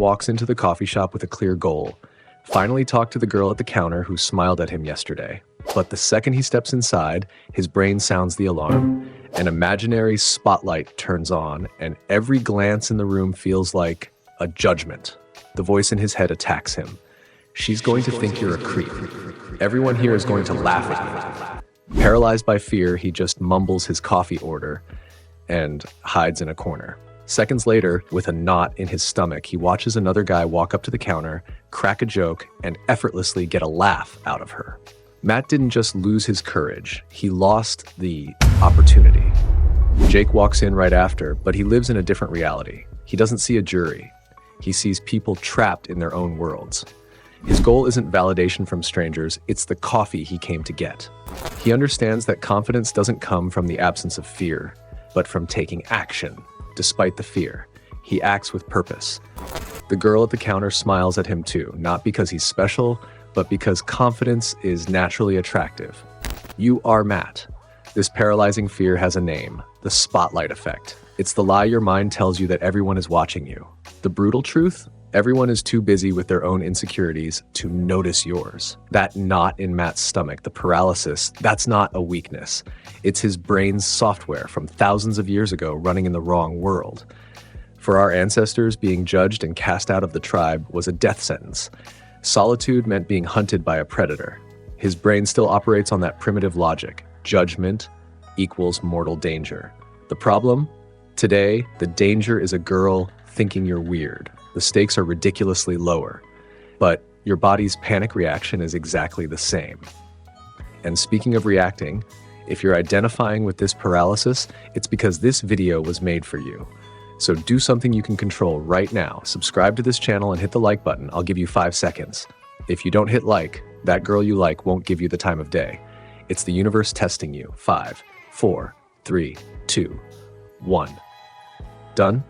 walks into the coffee shop with a clear goal. Finally talk to the girl at the counter who smiled at him yesterday. But the second he steps inside, his brain sounds the alarm. An imaginary spotlight turns on, and every glance in the room feels like a judgment. The voice in his head attacks him. She's going to think you're a creep. Everyone here is going to laugh at you. Paralyzed by fear, he just mumbles his coffee order and hides in a corner. Seconds later, with a knot in his stomach, he watches another guy walk up to the counter, crack a joke, and effortlessly get a laugh out of her. Matt didn't just lose his courage, he lost the opportunity. Jake walks in right after, but he lives in a different reality. He doesn't see a jury. He sees people trapped in their own worlds. His goal isn't validation from strangers, it's the coffee he came to get. He understands that confidence doesn't come from the absence of fear, but from taking action. Despite the fear, he acts with purpose. The girl at the counter smiles at him too, not because he's special, but because confidence is naturally attractive. You are Matt. This paralyzing fear has a name, the spotlight effect. It's the lie your mind tells you that everyone is watching you. The brutal truth? Everyone is too busy with their own insecurities to notice yours. That knot in Matt's stomach, the paralysis, that's not a weakness. It's his brain's software from thousands of years ago running in the wrong world. For our ancestors, being judged and cast out of the tribe was a death sentence. Solitude meant being hunted by a predator. His brain still operates on that primitive logic. Judgment equals mortal danger. The problem? Today, the danger is a girl thinking you're weird. The stakes are ridiculously lower, but your body's panic reaction is exactly the same. And speaking of reacting, if you're identifying with this paralysis, it's because this video was made for you. So do something you can control right now. Subscribe to this channel and hit the like button. I'll give you 5 seconds. If you don't hit like, that girl you like won't give you the time of day. It's the universe testing you. 5, 4, 3, 2, 1. Done?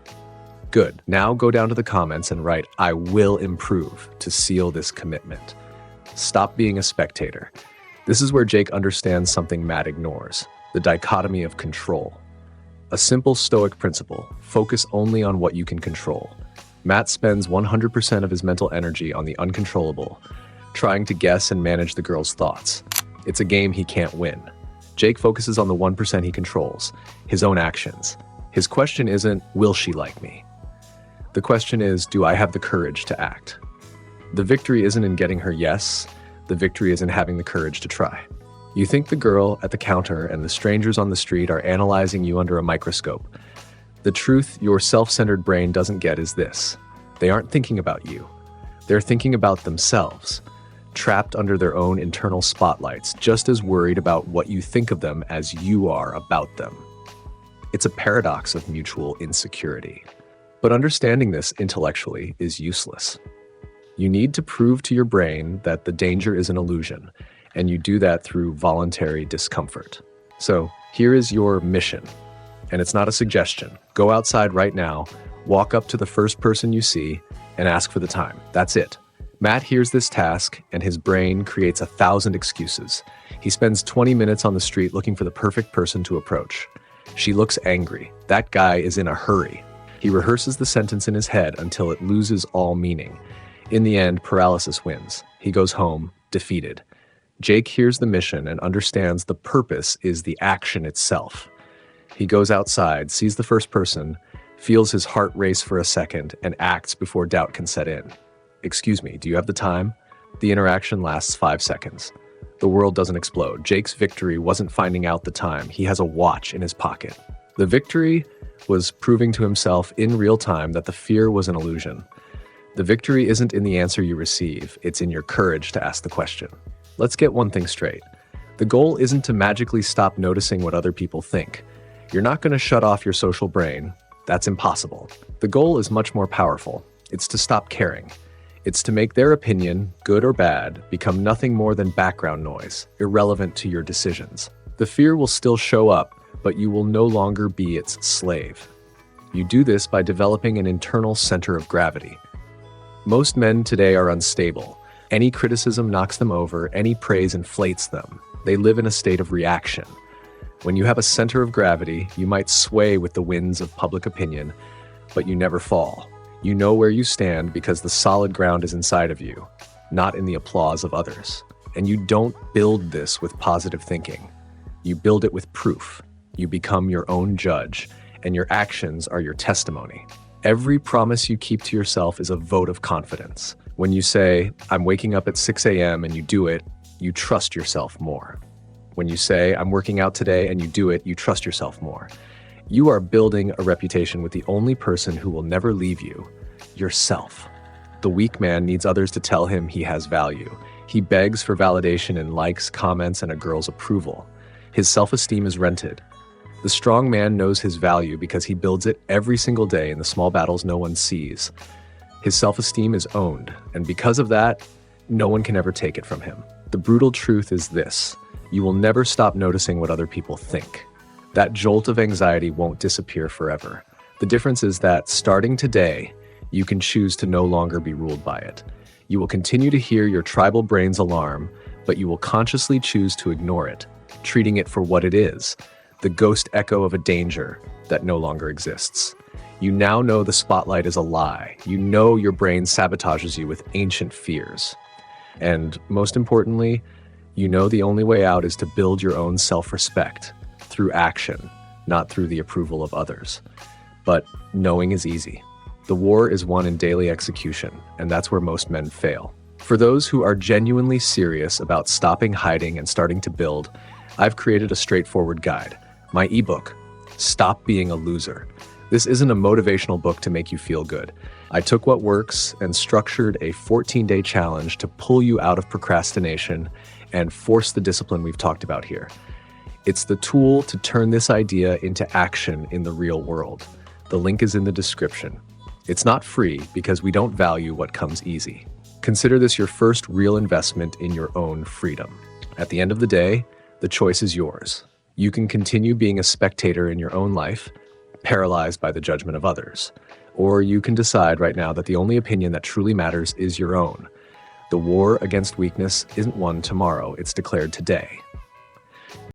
Good. Now go down to the comments and write, "I will improve," to seal this commitment. Stop being a spectator. This is where Jake understands something Matt ignores, the dichotomy of control. A simple Stoic principle, focus only on what you can control. Matt spends 100% of his mental energy on the uncontrollable, trying to guess and manage the girl's thoughts. It's a game he can't win. Jake focuses on the 1% he controls, his own actions. His question isn't, will she like me? The question is, do I have the courage to act? The victory isn't in getting her yes, the victory is in having the courage to try. You think the girl at the counter and the strangers on the street are analyzing you under a microscope. The truth your self-centered brain doesn't get is this. They aren't thinking about you. They're thinking about themselves, trapped under their own internal spotlights, just as worried about what you think of them as you are about them. It's a paradox of mutual insecurity. But understanding this intellectually is useless. You need to prove to your brain that the danger is an illusion, and you do that through voluntary discomfort. So here is your mission, and it's not a suggestion. Go outside right now, walk up to the first person you see, and ask for the time. That's it. Matt hears this task, and his brain creates 1,000 excuses. He spends 20 minutes on the street looking for the perfect person to approach. She looks angry. That guy is in a hurry. He rehearses the sentence in his head until it loses all meaning. In the end, paralysis wins. He goes home, defeated. Jake hears the mission and understands the purpose is the action itself. He goes outside, sees the first person, feels his heart race for a second, and acts before doubt can set in. Excuse me, do you have the time? The interaction lasts 5 seconds. The world doesn't explode. Jake's victory wasn't finding out the time. He has a watch in his pocket. The victory was proving to himself in real time that the fear was an illusion. The victory isn't in the answer you receive, it's in your courage to ask the question. Let's get one thing straight. The goal isn't to magically stop noticing what other people think. You're not going to shut off your social brain. That's impossible. The goal is much more powerful. It's to stop caring. It's to make their opinion, good or bad, become nothing more than background noise, irrelevant to your decisions. The fear will still show up, but you will no longer be its slave. You do this by developing an internal center of gravity. Most men today are unstable. Any criticism knocks them over, any praise inflates them. They live in a state of reaction. When you have a center of gravity, you might sway with the winds of public opinion, but you never fall. You know where you stand because the solid ground is inside of you, not in the applause of others. And you don't build this with positive thinking. You build it with proof. You become your own judge, and your actions are your testimony. Every promise you keep to yourself is a vote of confidence. When you say, "I'm waking up at 6 a.m. and you do it, you trust yourself more. When you say, "I'm working out today," and you do it, you trust yourself more. You are building a reputation with the only person who will never leave you, yourself. The weak man needs others to tell him he has value. He begs for validation in likes, comments, and a girl's approval. His self-esteem is rented. The strong man knows his value because he builds it every single day in the small battles no one sees. His self-esteem is owned, and because of that, no one can ever take it from him. The brutal truth is this: you will never stop noticing what other people think. That jolt of anxiety won't disappear forever. The difference is that starting today, you can choose to no longer be ruled by it. You will continue to hear your tribal brain's alarm, but you will consciously choose to ignore it, treating it for what it is, the ghost echo of a danger that no longer exists. You now know the spotlight is a lie. You know your brain sabotages you with ancient fears. And most importantly, you know the only way out is to build your own self-respect through action, not through the approval of others. But knowing is easy. The war is won in daily execution, and that's where most men fail. For those who are genuinely serious about stopping hiding and starting to build, I've created a straightforward guide. My ebook, Stop Being a Loser. This isn't a motivational book to make you feel good. I took what works and structured a 14-day challenge to pull you out of procrastination and force the discipline we've talked about here. It's the tool to turn this idea into action in the real world. The link is in the description. It's not free because we don't value what comes easy. Consider this your first real investment in your own freedom. At the end of the day, the choice is yours. You can continue being a spectator in your own life, paralyzed by the judgment of others. Or you can decide right now that the only opinion that truly matters is your own. The war against weakness isn't won tomorrow, it's declared today.